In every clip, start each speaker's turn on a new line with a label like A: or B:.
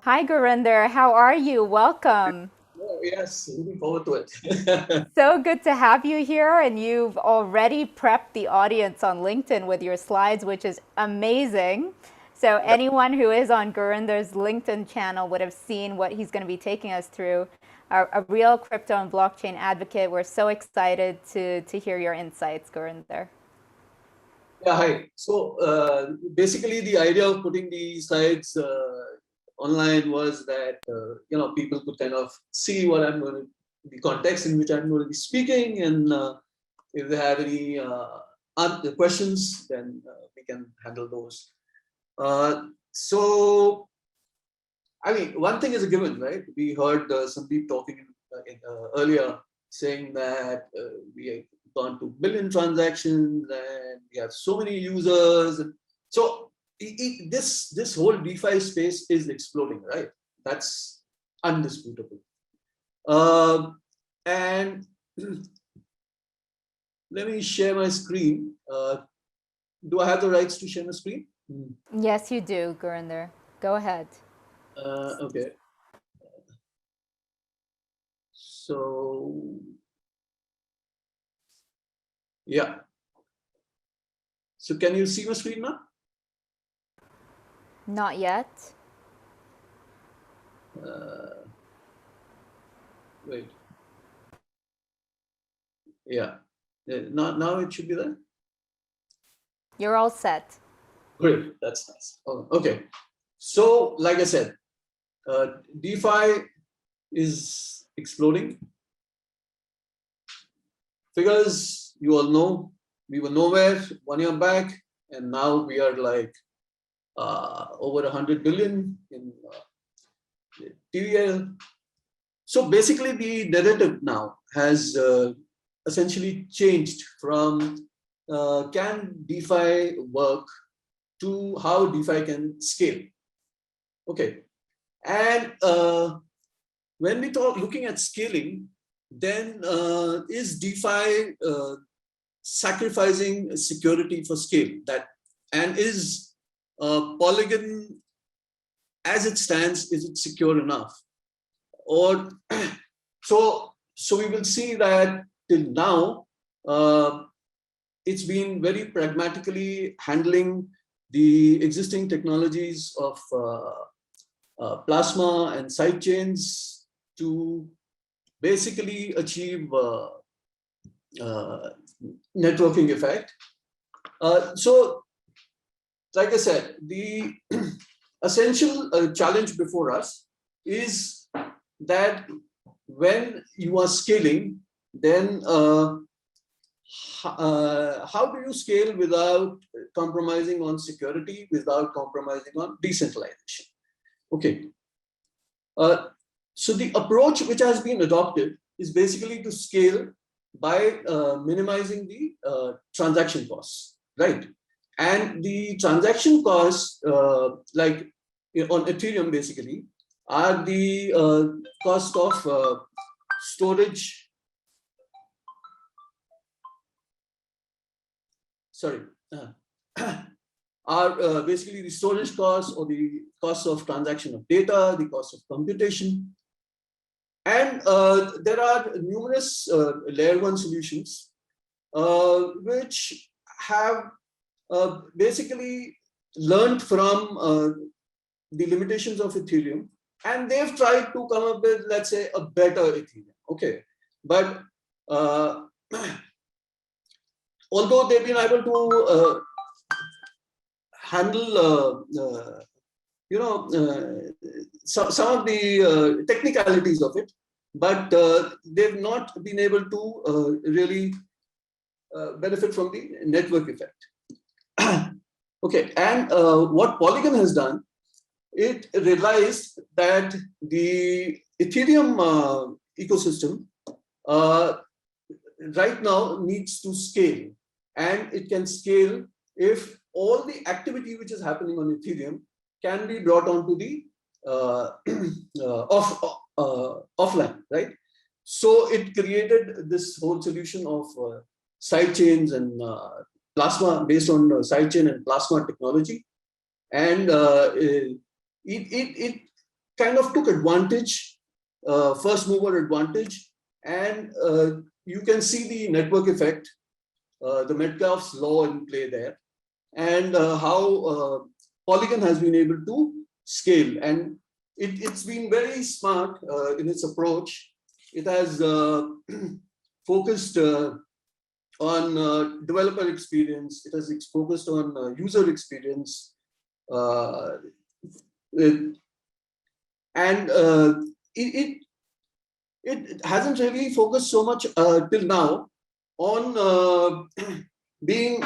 A: Hi, Gurinder. How are you? Welcome.
B: Oh, yes, looking forward to it.
A: So good to have you here. And you've already prepped the audience on LinkedIn with your slides, which is amazing. So
B: Yep.
A: anyone who is on Gurinder's LinkedIn channel would have seen what he's going to be taking us through. A real crypto and blockchain advocate. We're so excited to hear your insights, Gurinder.
B: Yeah, hi. So basically, the idea of putting the slides online was that people could kind of see what I'm going to, the context in which I'm going to be speaking, and if they have any other questions, then we can handle those. So, I mean, one thing is a given, right? We heard Sandeep talking earlier, saying that we have gone to billion transactions and we have so many users. So this whole DeFi space is exploding, right? That's undisputable. And let me share my screen. Do I have the rights to share my screen?
A: Yes, you do, Gurinder. Go ahead.
B: Okay. So, yeah. So can you see my screen now?
A: Not yet.
B: Wait. Yeah. Now it should be there.
A: You're all set.
B: Great. That's nice. Oh, okay. So, like I said, DeFi is exploding. Figures, you all know, we were nowhere 1 year back, and now we are like over 100 billion in TVL. So basically, the narrative now has essentially changed from can DeFi work to how DeFi can scale. Okay, and when we talk looking at scaling, then is DeFi sacrificing security for scale? That and is Polygon as it stands, is it secure enough? Or so we will see that till now it's been very pragmatically handling the existing technologies of plasma and sidechains to basically achieve networking effect. So, like I said, the essential challenge before us is that when you are scaling, then how do you scale without compromising on security, without compromising on decentralization? Okay. So the approach which has been adopted is basically to scale by minimizing the transaction costs, right? And the transaction costs, like on Ethereum, basically, are the cost of storage. Sorry, are basically the storage costs or the cost of transaction of data, the cost of computation. And there are numerous layer one solutions which have basically learned from the limitations of Ethereum, and they've tried to come up with, let's say, a better Ethereum. Okay, but although they've been able to handle some of the technicalities of it, but they've not been able to really benefit from the network effect. Okay, and what Polygon has done, it realized that the Ethereum ecosystem right now needs to scale, and it can scale if all the activity which is happening on Ethereum can be brought onto the offline, right? So it created this whole solution of sidechains and plasma based on sidechain and plasma technology, and it kind of took advantage, first mover advantage, and you can see the network effect, the Metcalfe's law in play there, and how Polygon has been able to scale. And it's been very smart in its approach. It has focused on developer experience. It has focused on user experience. And it hasn't really focused so much till now on being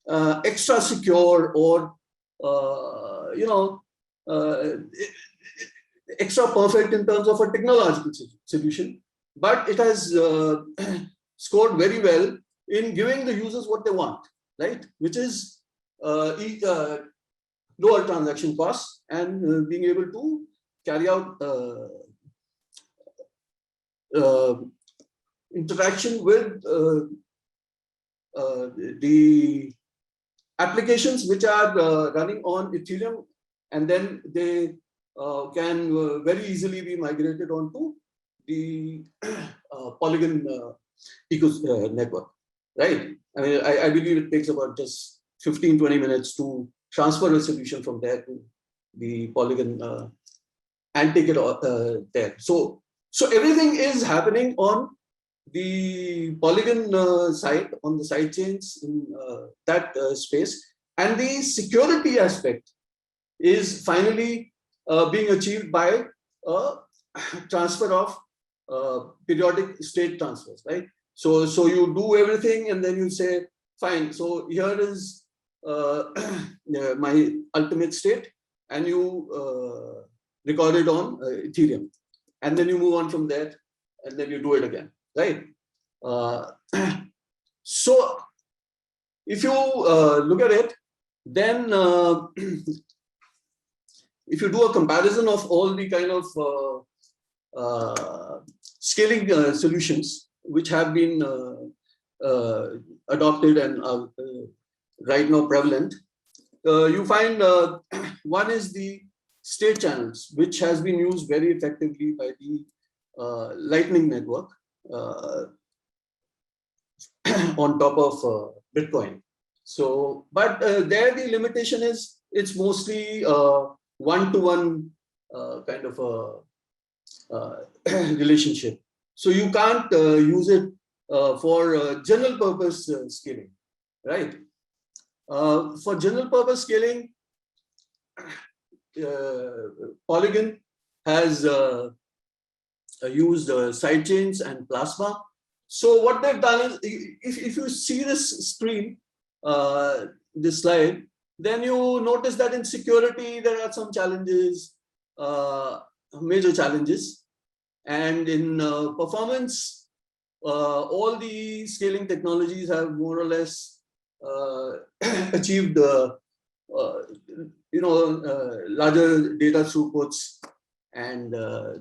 B: extra secure or extra perfect in terms of a technological solution, but it has scored very well in giving the users what they want, right? Which is lower transaction costs and being able to carry out interaction with the applications which are running on Ethereum, and then they can very easily be migrated onto the Polygon network, right? I mean, I believe it takes about just 15-20 minutes to transfer a solution from there to the Polygon and take it there. So everything is happening on the Polygon side, on the side chains in that space, and the security aspect is finally being achieved by a transfer of periodic state transfers, right? So you do everything and then you say, fine, so here is my ultimate state, and you record it on Ethereum, and then you move on from there, and then you do it again, right? So if you look at it, then if you do a comparison of all the kind of scaling solutions which have been adopted and are right now prevalent, you find one is the state channels, which has been used very effectively by the Lightning Network on top of Bitcoin. So, but there the limitation is it's mostly one-to-one kind of a relationship. So you can't use it for general purpose scaling, right? For general purpose scaling, Polygon has used sidechains and Plasma. So what they've done is, if you see this screen, this slide, then you notice that in security there are some challenges, major challenges, and in performance, all the scaling technologies have more or less achieved larger data throughputs, and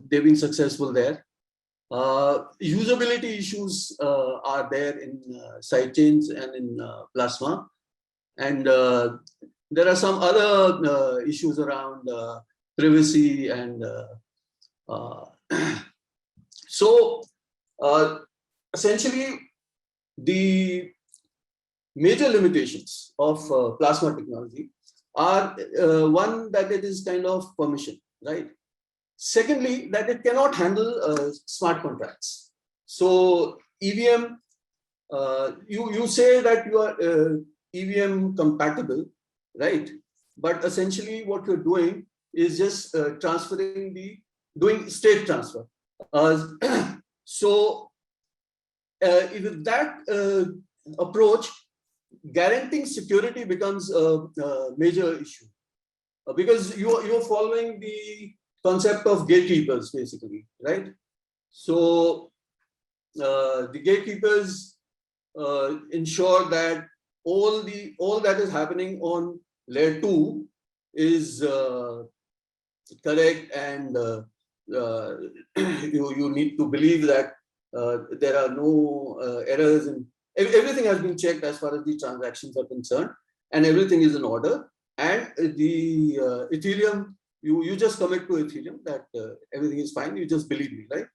B: they've been successful there. Usability issues are there in sidechains and in Plasma, and there are some other issues around privacy and so essentially the major limitations of Plasma technology are one, that it is kind of permission, right? Secondly, that it cannot handle smart contracts. So EVM, you say that you are EVM compatible, right? But essentially what you're doing is just doing state transfer. So with that approach, guaranteeing security becomes a major issue, because you're following the concept of gatekeepers, basically, right? So the gatekeepers ensure that all that is happening on layer 2 is correct, and you need to believe that there are no errors, and everything has been checked as far as the transactions are concerned, and everything is in order. And the Ethereum you just commit to Ethereum that everything is fine. You just believe me, right?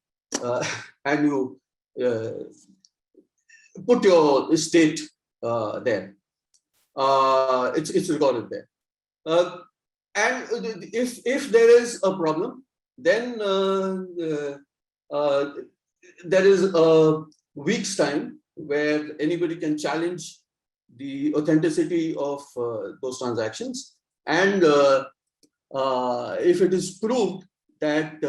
B: And you put your state there. It's recorded there. And if there is a problem, then there is a week's time where anybody can challenge the authenticity of those transactions. And if it is proved that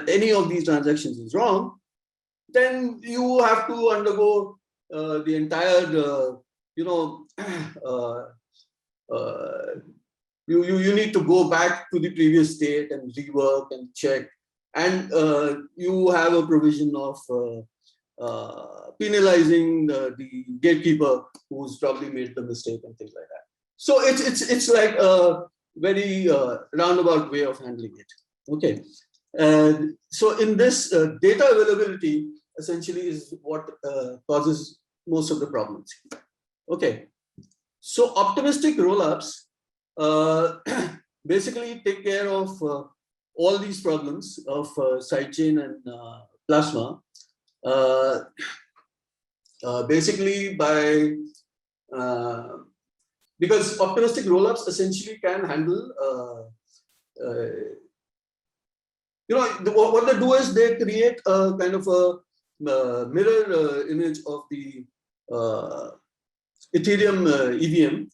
B: any of these transactions is wrong, then you have to undergo the entire, you need to go back to the previous state and rework and check. And you have a provision of penalizing the gatekeeper who's probably made the mistake and things like that. So it's like a very roundabout way of handling it. Okay. So in this, data availability essentially is what causes most of the problems. Okay. So optimistic rollups basically take care of all these problems of sidechain and plasma, basically by because optimistic rollups essentially can handle what they do is they create a kind of a mirror image of the Ethereum EVM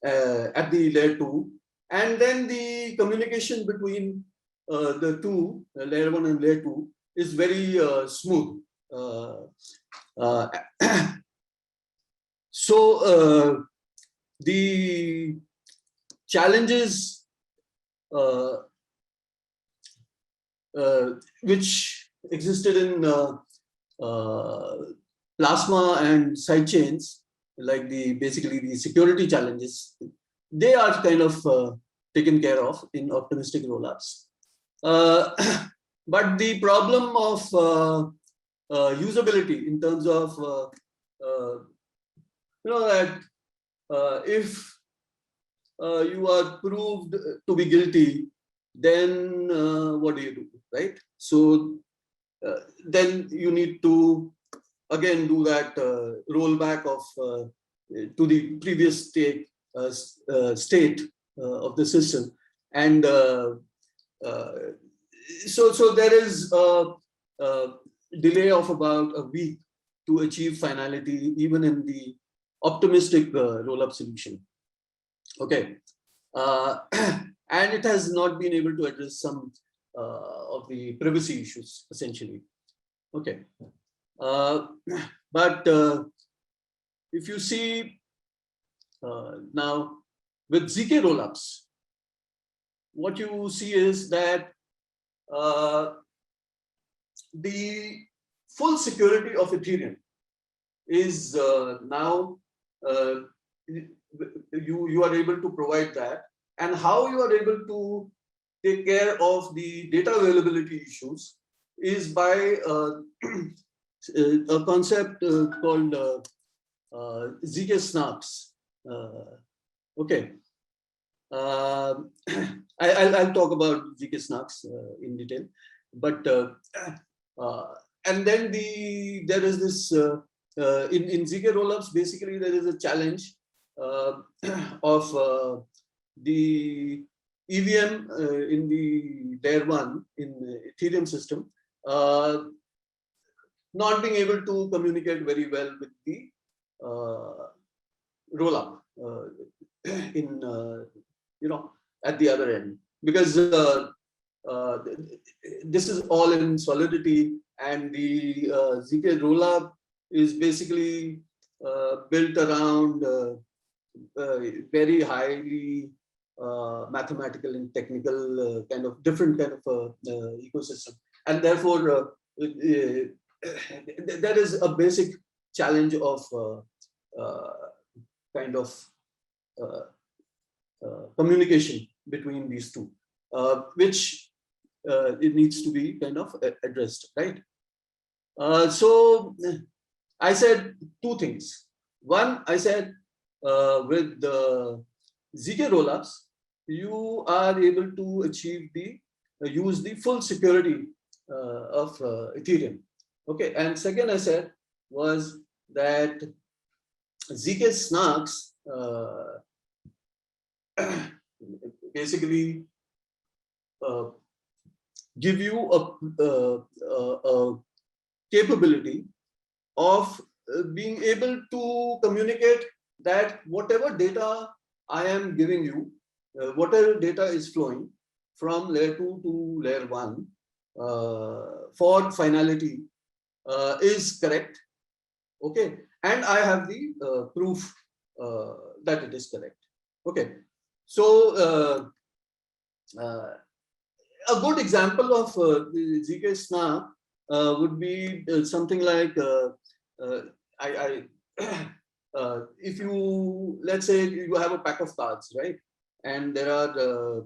B: at the layer 2, and then the communication between the two, layer 1 and layer 2, is very smooth. So the challenges which existed in plasma and sidechains, like basically the security challenges, they are kind of taken care of in optimistic rollups. But the problem of usability in terms of that if you are proved to be guilty, then what do you do, right? So then you need to again do that rollback of to the previous state of the system, and so there is a delay of about a week to achieve finality, even in the optimistic rollup solution. Okay, and it has not been able to address some of the privacy issues, essentially. Okay, but if you see now with ZK rollups, what you see is that the full security of Ethereum is now you are able to provide that, and how you are able to take care of the data availability issues is by a concept called ZK snaps. Okay, I'll talk about ZK snaps in detail, but and then there is this in ZK rollups. Basically, there is a challenge of the EVM in the layer 1 in Ethereum system not being able to communicate very well with the rollup in at the other end, because this is all in Solidity, and the ZK rollup is basically built around very highly mathematical and technical kind of different kind of ecosystem, and therefore there is a basic challenge of kind of communication between these two, which it needs to be kind of addressed, right? So I said two things. One, I said with the ZK rollups, you are able to achieve the use the full security of Ethereum. Okay, and second I said was that ZK snarks basically give you a capability of being able to communicate that whatever data I am giving you, whatever data is flowing from layer 2 to layer 1 for finality is correct. Okay, and I have the proof that it is correct. Okay, so a good example of the ZK snark would be something like if you, let's say you have a pack of cards, right? And there are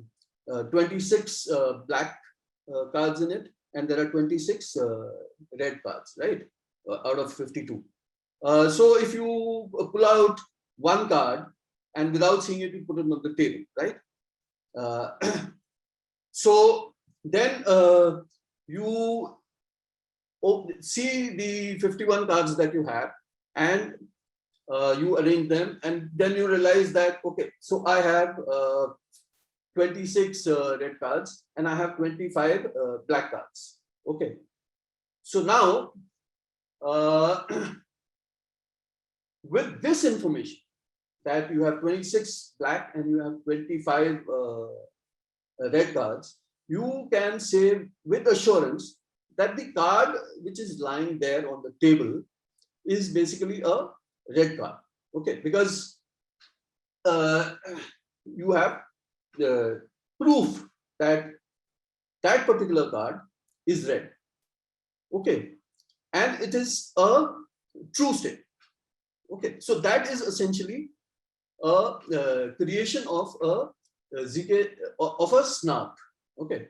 B: 26 black cards in it, and there are 26 red cards, right? Out of 52. So if you pull out one card and without seeing it, you put it on the table, right? So then you see the 51 cards that you have, and you arrange them, and then you realize that, okay, so I have 26 red cards and I have 25 black cards. Okay, so now with this information that you have 26 black and you have 25 red cards, you can say with assurance that the card which is lying there on the table is basically a red card. Okay, because you have the proof that that particular card is red. Okay, and it is a true state. Okay, so that is essentially a creation of a ZK of a snark. Okay,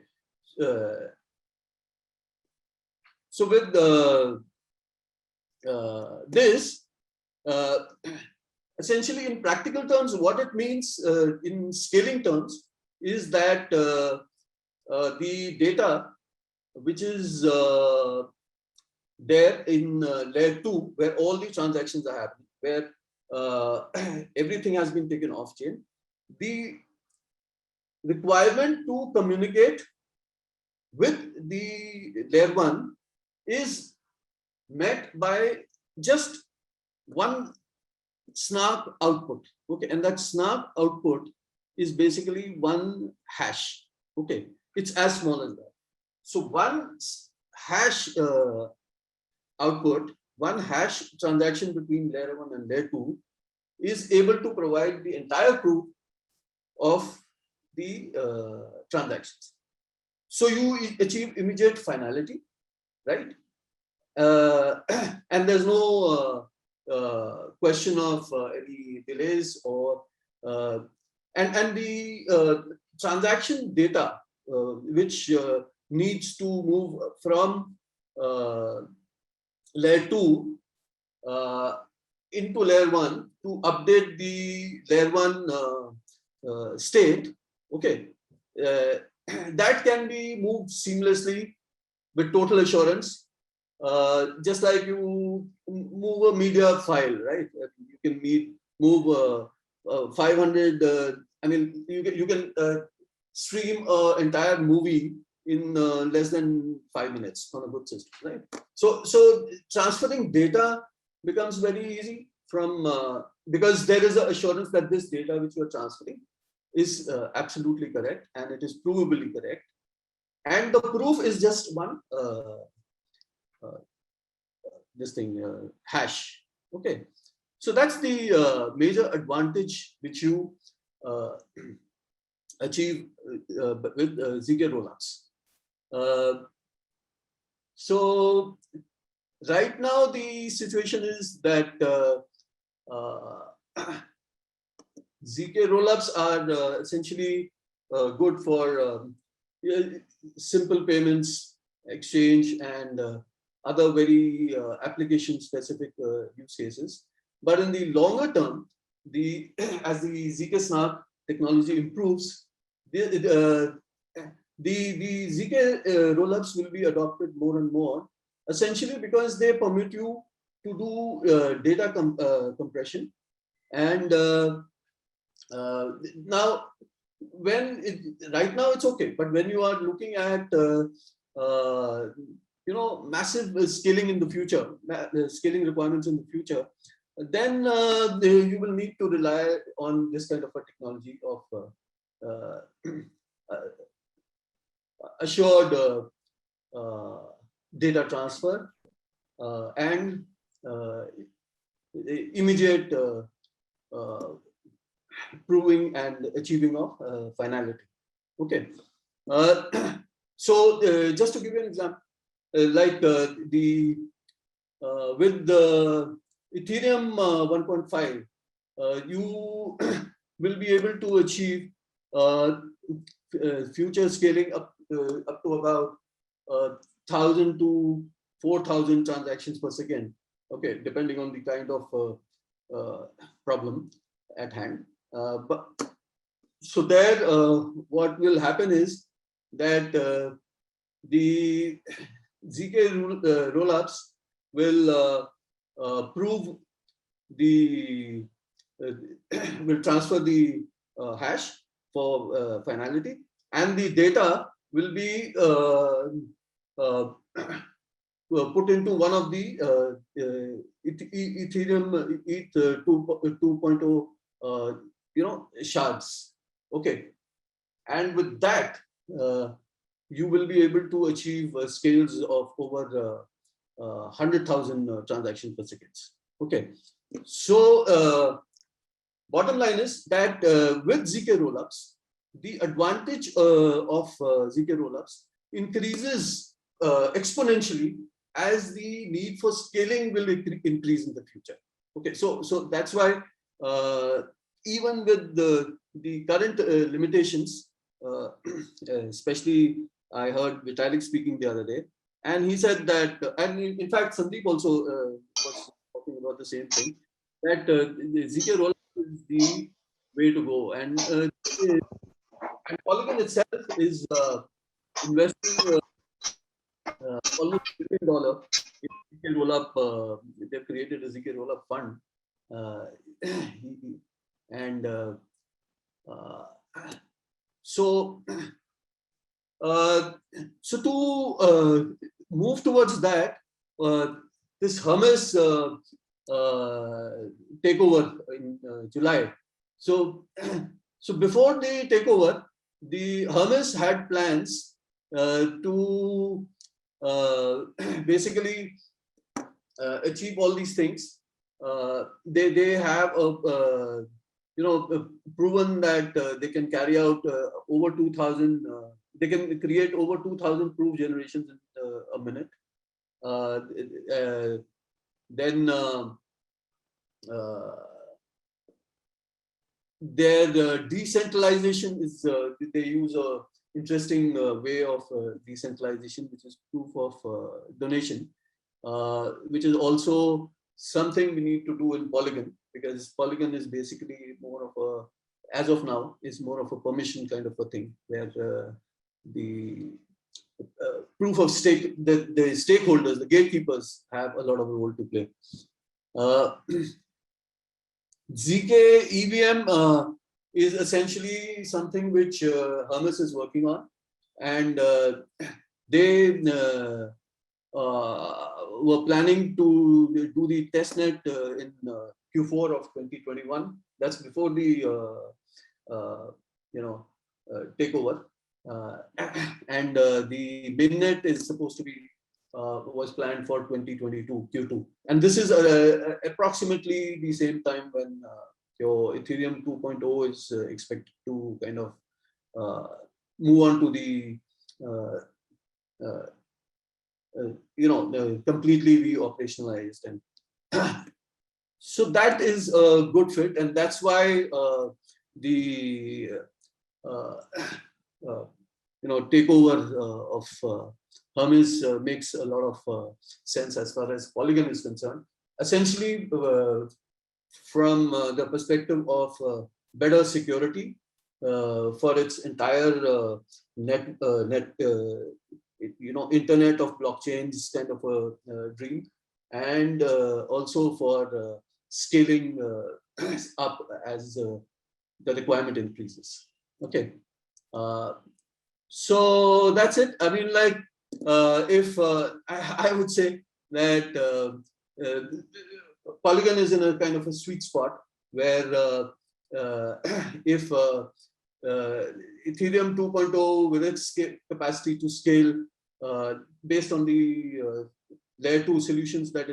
B: so with this, essentially in practical terms, what it means in scaling terms is that the data which is there in layer 2, where all the transactions are happening, where everything has been taken off chain, the requirement to communicate with the layer 1 is met by just one snark output. Okay, and that snark output is basically one hash. Okay, it's as small as that. So one hash output, one hash transaction between layer 1 and layer 2 is able to provide the entire proof of the transactions. So you achieve immediate finality, right? And there's no question of any delays or and the transaction data which needs to move from layer 2 into layer 1 to update the layer 1 state. Okay, that can be moved seamlessly with total assurance, just like you move a media file, right? You can move 500. I mean, you can stream an entire movie in less than 5 minutes on a good system, right? So transferring data becomes very easy from because there is an assurance that this data which you are transferring is absolutely correct and it is provably correct, and the proof is just one this thing hash. Okay, so that's the major advantage which you achieve with ZK Rollups. So right now the situation is that ZK Rollups are essentially good for simple payments, exchange, and other very application-specific use cases. But in the longer term, as the ZK Snark technology improves, the ZK rollups will be adopted more and more, essentially because they permit you to do data compression. And now, right now it's okay, but when you are looking at massive scaling in the future, scaling requirements in the future, then you will need to rely on this kind of a technology of assured data transfer and immediate proving and achieving of finality. Okay. So just to give you an example, with the Ethereum 1.5, you will be able to achieve future scaling up to about 1,000 to 4,000 transactions per second. Okay, depending on the kind of problem at hand. But so there, what will happen is that the ZK rollups will prove the will transfer the hash for finality, and the data will be put into one of the Ethereum ETH 2.0 shards. Okay, and with that you will be able to achieve scales of over 100,000 transactions per second. Okay, so bottom line is that with ZK rollups, the advantage of ZK rollups increases exponentially as the need for scaling will increase in the future. Okay, so that's why even with the current limitations, especially I heard Vitalik speaking the other day, and he said that, and in fact Sandeep also was talking about the same thing, that the ZK rollup is the way to go, and Polygon itself is investing almost $1 billion in ZK rollup. They've created a ZK rollup fund, and so to move towards that, this Hermes takeover in July. So before the takeover, the Hermes had plans to basically achieve all these things. They have proven that they can carry out over 2,000. They can create over 2,000 proof generations in a minute. Then their decentralization is they use a interesting way of decentralization, which is proof of donation, which is also something we need to do in Polygon, because Polygon is basically more of a, as of now, is more of a permission kind of a thing, where the proof of stake, the stakeholders, the gatekeepers have a lot of a role to play. ZK EVM is essentially something which Hermes is working on, and they were planning to do the testnet in Q4 of 2021. That's before the takeover, and the mainnet is supposed to be was planned for 2022 Q2, and this is approximately the same time when your Ethereum 2.0 is expected to kind of move on to the completely be operationalized, and so that is a good fit, and that's why the takeover of Hermes makes a lot of sense as far as Polygon is concerned. Essentially, from the perspective of better security for its entire internet of blockchains kind of a dream, and also for scaling up as the requirement increases. Okay. So that's it. I mean, like, if I would say that Polygon is in a kind of a sweet spot where if Ethereum 2.0 with its capacity to scale based on the layer 2 solutions that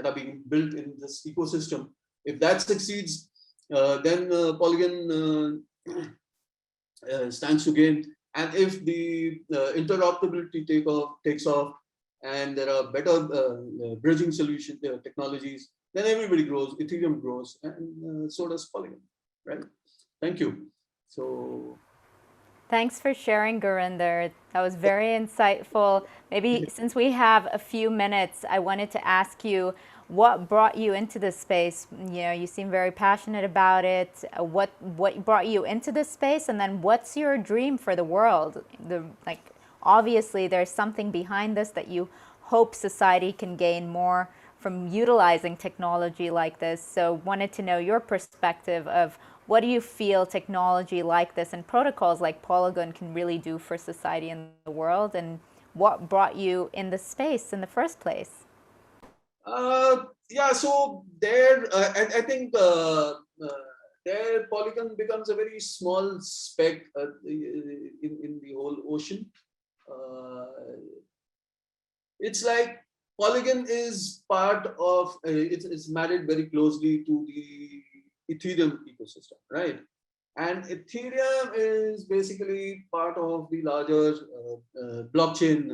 B: are being built in this ecosystem, if that succeeds, then Polygon stands to gain. And if the interoperability takes off, and there are better bridging solution technologies, then everybody grows, Ethereum grows, and so does Polygon, right? Thank you. So
A: thanks for sharing, Gurinder. That was very insightful. Maybe since we have a few minutes, I wanted to ask you, what brought you into this space? You know, you seem very passionate about it. What brought you into this space, and then what's your dream for the world? Obviously, there's something behind this that you hope society can gain more from utilizing technology like this. So wanted to know your perspective of what do you feel technology like this and protocols like Polygon can really do for society and the world, and what brought you in the space in the first place?
B: Yeah, so there, I think there Polygon becomes a very small speck in the whole ocean. It's like Polygon is part of, it's married very closely to the Ethereum ecosystem, right? And Ethereum is basically part of the larger blockchain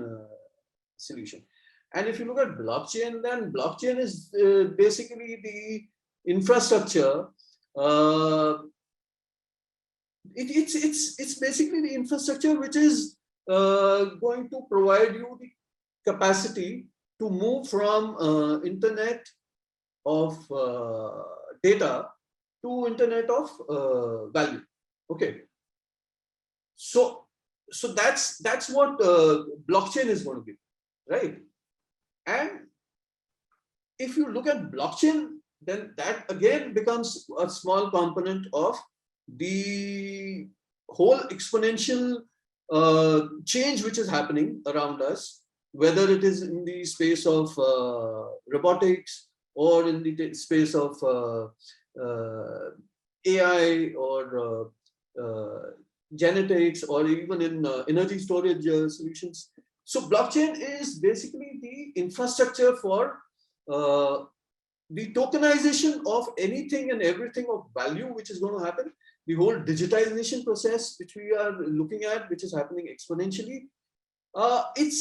B: solution. And if you look at blockchain, then blockchain is basically the infrastructure. It's basically the infrastructure which is going to provide you the capacity to move from internet of data to internet of value. Okay. So that's what blockchain is going to be, right? And if you look at blockchain, then that again becomes a small component of the whole exponential change which is happening around us, whether it is in the space of robotics, or in the space of AI, or genetics, or even in energy storage solutions. So blockchain is basically the infrastructure for the tokenization of anything and everything of value which is going to happen. The whole digitization process which we are looking at, which is happening exponentially, it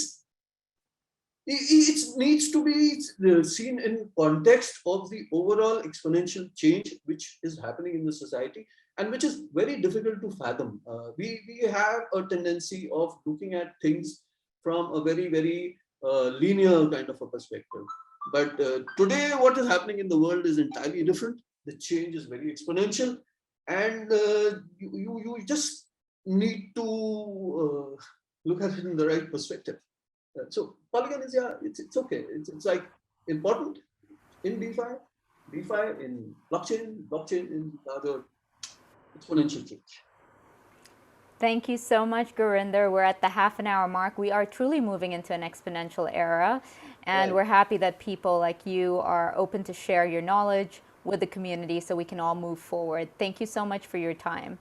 B: needs to be seen in context of the overall exponential change which is happening in the society, and which is very difficult to fathom. We have a tendency of looking at things from a very, very linear kind of a perspective. But today, what is happening in the world is entirely different. The change is very exponential, and you just need to look at it in the right perspective. So Polygon is, yeah, it's okay. It's like important in DeFi in blockchain in other exponential change.
A: Thank you so much, Gurinder. We're at the half an hour mark. We are truly moving into an exponential era, and we're happy that people like you are open to share your knowledge with the community so we can all move forward. Thank you so much for your time.